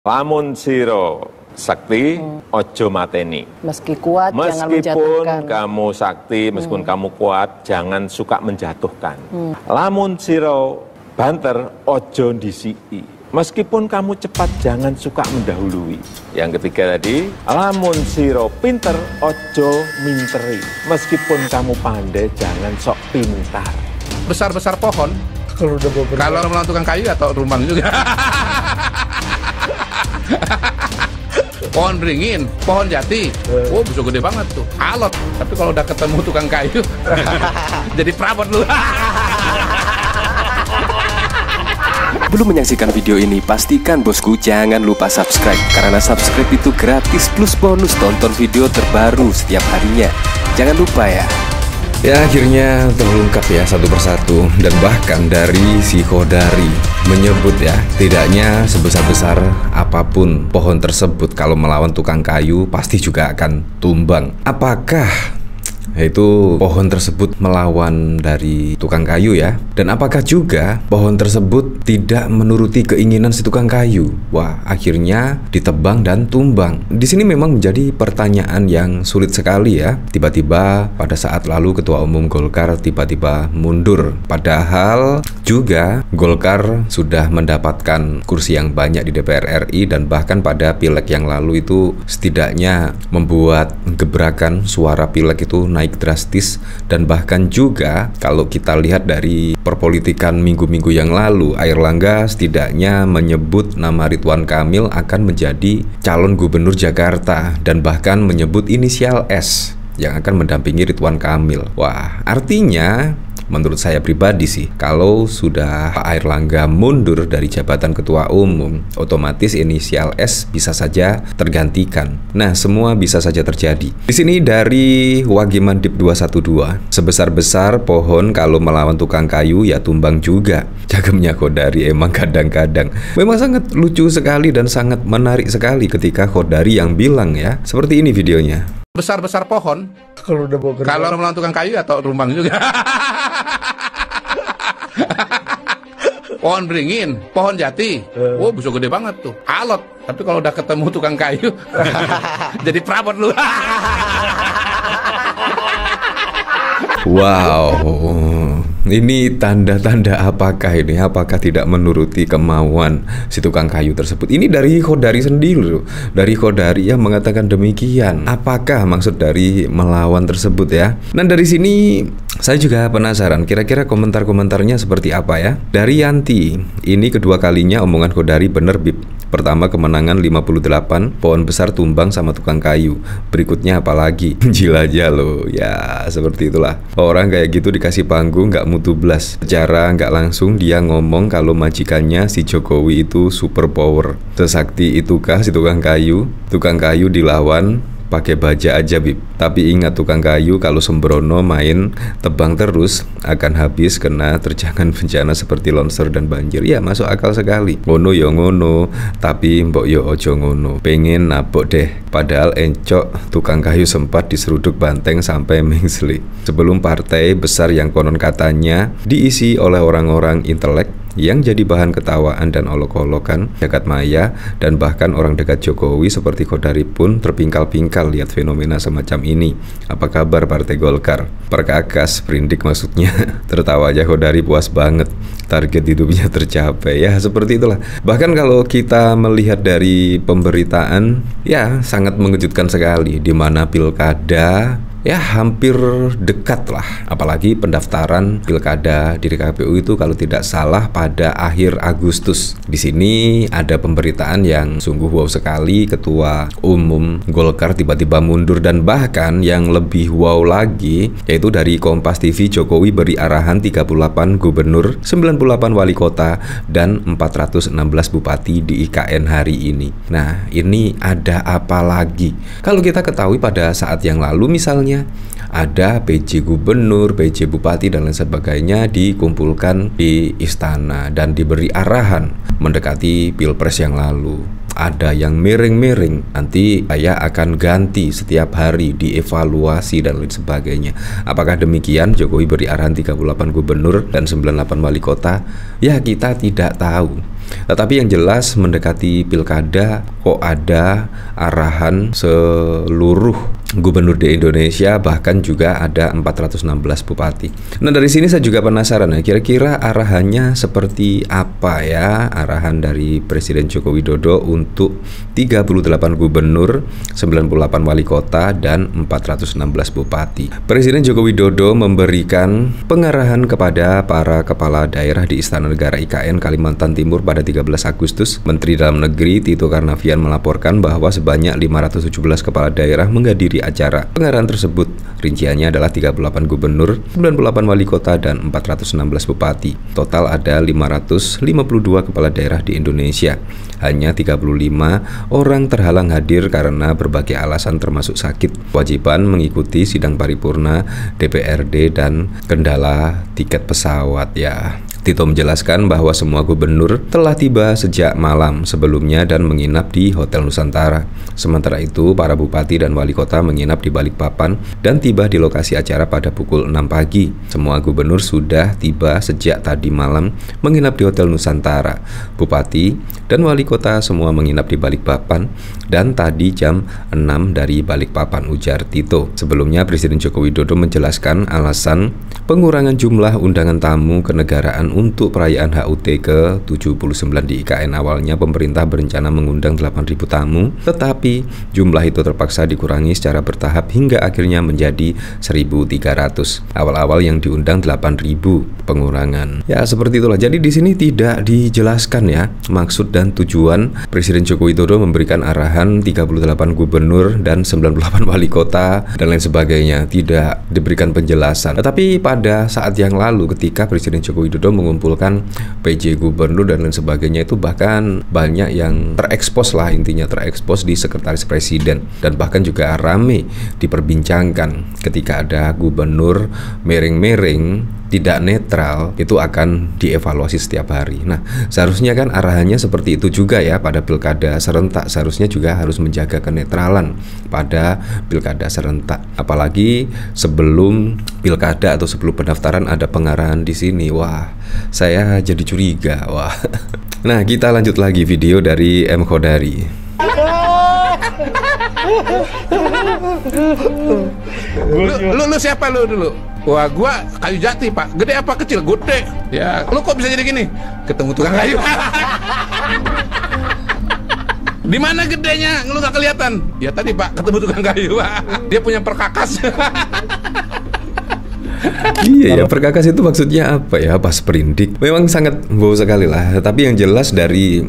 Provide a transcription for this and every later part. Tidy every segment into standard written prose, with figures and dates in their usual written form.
Lamun siro sakti, ojo mateni. Meski kuat, jangan menjatuhkan. Meskipun kamu sakti, meskipun kamu kuat, jangan suka menjatuhkan. Lamun siro banter, ojo disii. Meskipun kamu cepat, jangan suka mendahului. Yang ketiga tadi, lamun siro pinter, ojo minteri. Meskipun kamu pandai, jangan sok pintar. Besar-besar pohon, kalau melawan tukang kayu atau rumah juga. Pohon beringin, pohon jati, oh bisa gede banget tuh, alot. Tapi kalau udah ketemu tukang kayu, jadi perabot lu. Belum menyaksikan video ini, pastikan bosku jangan lupa subscribe. Karena subscribe itu gratis plus bonus tonton video terbaru setiap harinya. Jangan lupa ya. Ya, akhirnya terungkap ya satu persatu, dan bahkan dari si Khodari menyebut ya, tidaknya sebesar-besar apapun pohon tersebut kalau melawan tukang kayu pasti juga akan tumbang. Apakah itu pohon tersebut melawan dari tukang kayu ya? Dan apakah juga pohon tersebut tidak menuruti keinginan si tukang kayu? Wah, akhirnya ditebang dan tumbang. Di sini memang menjadi pertanyaan yang sulit sekali ya. Tiba-tiba pada saat lalu Ketua Umum Golkar tiba-tiba mundur. Padahal juga Golkar sudah mendapatkan kursi yang banyak di DPR RI, dan bahkan pada pileg yang lalu itu setidaknya membuat gebrakan suara pileg itu naik drastis. Dan bahkan juga kalau kita lihat dari perpolitikan minggu-minggu yang lalu, Airlangga setidaknya menyebut nama Ridwan Kamil akan menjadi calon gubernur Jakarta, dan bahkan menyebut inisial S yang akan mendampingi Ridwan Kamil. Wah, artinya menurut saya pribadi sih, kalau sudah Pak Airlangga mundur dari jabatan Ketua Umum, otomatis inisial S bisa saja tergantikan. Nah, semua bisa saja terjadi. Di sini dari Wagimandip 212, sebesar-besar pohon kalau melawan tukang kayu ya tumbang juga. Cagemnya Khodari emang kadang-kadang memang sangat lucu sekali dan sangat menarik sekali ketika Khodari yang bilang ya, seperti ini videonya. Besar-besar pohon, kalau melawan tukang kayu atau rumah juga. Pohon beringin, pohon jati, oh bisa gede banget tuh, alot. Tapi kalau udah ketemu tukang kayu, jadi perabot lu. Wow, ini tanda-tanda apakah ini? Apakah tidak menuruti kemauan si tukang kayu tersebut? Ini dari Khodari sendiri loh. Dari Khodari yang mengatakan demikian. Apakah maksud dari melawan tersebut ya? Nah, dari sini saya juga penasaran, kira-kira komentar-komentarnya seperti apa ya? Dari Yanti, ini kedua kalinya omongan Khodari bener Bib. Pertama kemenangan 58, pohon besar tumbang sama tukang kayu. Berikutnya apalagi? Jelajah loh. Ya, seperti itulah. Orang kayak gitu dikasih panggung nggak mutu blas. Secara nggak langsung dia ngomong kalau majikannya si Jokowi itu super power. Sesakti itukah si tukang kayu? Tukang kayu dilawan pakai baja aja Bib. Tapi ingat, tukang kayu kalau sembrono main tebang terus akan habis kena terjangan bencana seperti longsor dan banjir. Ya, masuk akal sekali. Ngono yo ngono, tapi mbok yo ojo ngono. Pengen nabok deh. Padahal encok tukang kayu sempat diseruduk banteng sampai mengsli. Sebelum partai besar yang konon katanya diisi oleh orang-orang intelek yang jadi bahan ketawaan dan olok-olokan jagat maya, dan bahkan orang dekat Jokowi seperti Khodari pun terpingkal-pingkal lihat fenomena semacam ini. Apa kabar Partai Golkar? Perkakas, perindik maksudnya. Tertawa aja Khodari puas banget, target hidupnya tercapai. Ya, seperti itulah. Bahkan kalau kita melihat dari pemberitaan, ya sangat mengejutkan sekali, di mana pilkada ya hampir dekat lah. Apalagi pendaftaran pilkada di KPU itu kalau tidak salah pada akhir Agustus. Di sini ada pemberitaan yang sungguh wow sekali, Ketua Umum Golkar tiba-tiba mundur, dan bahkan yang lebih wow lagi yaitu dari Kompas TV, Jokowi beri arahan 38 gubernur, 98 wali kota, dan 416 bupati di IKN hari ini. Nah, ini ada apa lagi? Kalau kita ketahui pada saat yang lalu misalnya ada PJ gubernur, PJ bupati, dan lain sebagainya dikumpulkan di istana dan diberi arahan mendekati pilpres yang lalu. Ada yang miring-miring, nanti saya akan ganti setiap hari, dievaluasi dan lain sebagainya. Apakah demikian? Jokowi beri arahan 38 gubernur dan 98 wali kota? Ya, kita tidak tahu. Tetapi yang jelas mendekati pilkada kok ada arahan seluruh gubernur di Indonesia, bahkan juga ada 416 bupati. Nah, dari sini saya juga penasaran ya, kira-kira arahannya seperti apa ya, arahan dari Presiden Joko Widodo untuk 38 gubernur, 98 wali kota, dan 416 bupati. Presiden Joko Widodo memberikan pengarahan kepada para kepala daerah di Istana Negara IKN Kalimantan Timur pada 13 Agustus. Menteri Dalam Negeri Tito Karnavian melaporkan bahwa sebanyak 517 kepala daerah menghadiri acara. Pengarahan tersebut rinciannya adalah 38 gubernur, 98 wali kota, dan 416 bupati. Total ada 552 kepala daerah di Indonesia. Hanya 35 orang terhalang hadir karena berbagai alasan termasuk sakit, kewajiban mengikuti sidang paripurna DPRD, dan kendala tiket pesawat ya. Tito menjelaskan bahwa semua gubernur telah tiba sejak malam sebelumnya dan menginap di Hotel Nusantara. Sementara itu, para bupati dan wali kota menginap di Balikpapan dan tiba di lokasi acara pada pukul 6 pagi. Semua gubernur sudah tiba sejak tadi malam menginap di Hotel Nusantara. Bupati dan wali kota semua menginap di Balikpapan dan tadi jam 6 dari Balikpapan, ujar Tito. Sebelumnya, Presiden Joko Widodo menjelaskan alasan pengurangan jumlah undangan tamu kenegaraan untuk perayaan HUT ke-79 di IKN. Awalnya pemerintah berencana mengundang 8.000 tamu, tetapi jumlah itu terpaksa dikurangi secara bertahap hingga akhirnya menjadi 1.300. Awal-awal yang diundang 8.000 pengurangan. Ya, seperti itulah. Jadi di sini tidak dijelaskan ya maksud dan tujuan Presiden Joko Widodo memberikan arahan 38 gubernur dan 98 wali kota dan lain sebagainya. Tidak diberikan penjelasan. Tetapi pada saat yang lalu ketika Presiden Joko Widodo mengumpulkan PJ gubernur dan lain sebagainya, itu bahkan banyak yang terekspos lah, intinya terekspos di Sekretaris Presiden, dan bahkan juga rame diperbincangkan ketika ada gubernur miring-miring tidak netral, itu akan dievaluasi setiap hari. Nah, seharusnya kan arahannya seperti itu juga ya pada pilkada serentak. Seharusnya juga harus menjaga kenetralan pada pilkada serentak. Apalagi sebelum pilkada atau sebelum pendaftaran ada pengarahan di sini. Wah, saya jadi curiga. Wah. Nah, kita lanjut lagi video dari M. Khodari. Lu siapa lu dulu? Wah, gua kayu jati, Pak. Gede apa kecil? Gede. Ya, lu kok bisa jadi gini? Ketemu tukang kayu. Di mana gedenya? Lu gak kelihatan. Ya tadi, Pak, ketemu tukang kayu. Dia punya perkakas. Iya ya, perkakas itu maksudnya apa ya? Pas sprindik. Memang sangat bau sekali lah. Tapi yang jelas dari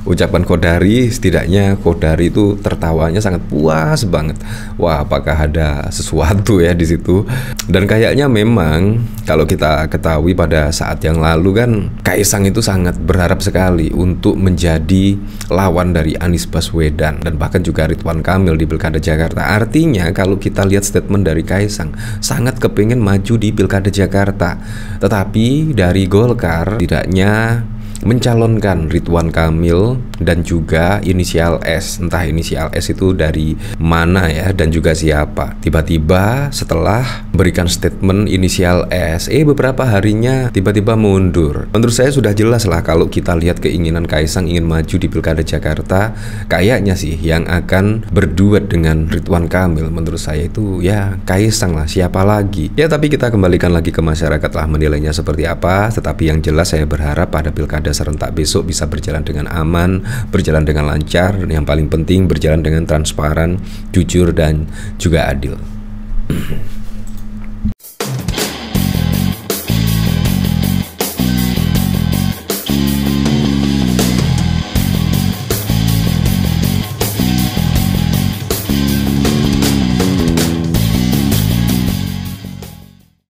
ucapan Khodari, setidaknya Khodari itu tertawanya sangat puas banget. Wah, apakah ada sesuatu ya di situ? Dan kayaknya memang kalau kita ketahui pada saat yang lalu kan Kaisang itu sangat berharap sekali untuk menjadi lawan dari Anies Baswedan dan bahkan juga Ridwan Kamil di Pilkada Jakarta. Artinya kalau kita lihat statement dari Kaisang, sangat kepingin maju di Pilkada Jakarta. Tetapi dari Golkar tidaknya mencalonkan Ridwan Kamil dan juga inisial S. Entah inisial S itu dari mana ya dan juga siapa. Tiba-tiba setelah berikan statement inisial S, beberapa harinya tiba-tiba mundur. Menurut saya sudah jelas lah kalau kita lihat keinginan Kaisang ingin maju di Pilkada Jakarta, kayaknya sih yang akan berduet dengan Ridwan Kamil menurut saya itu ya Kaisang lah, siapa lagi. Ya, tapi kita kembalikan lagi ke masyarakat lah menilainya seperti apa. Tetapi yang jelas saya berharap pada Pilkada serentak besok bisa berjalan dengan aman, berjalan dengan lancar, yang paling penting berjalan dengan transparan, jujur, dan juga adil.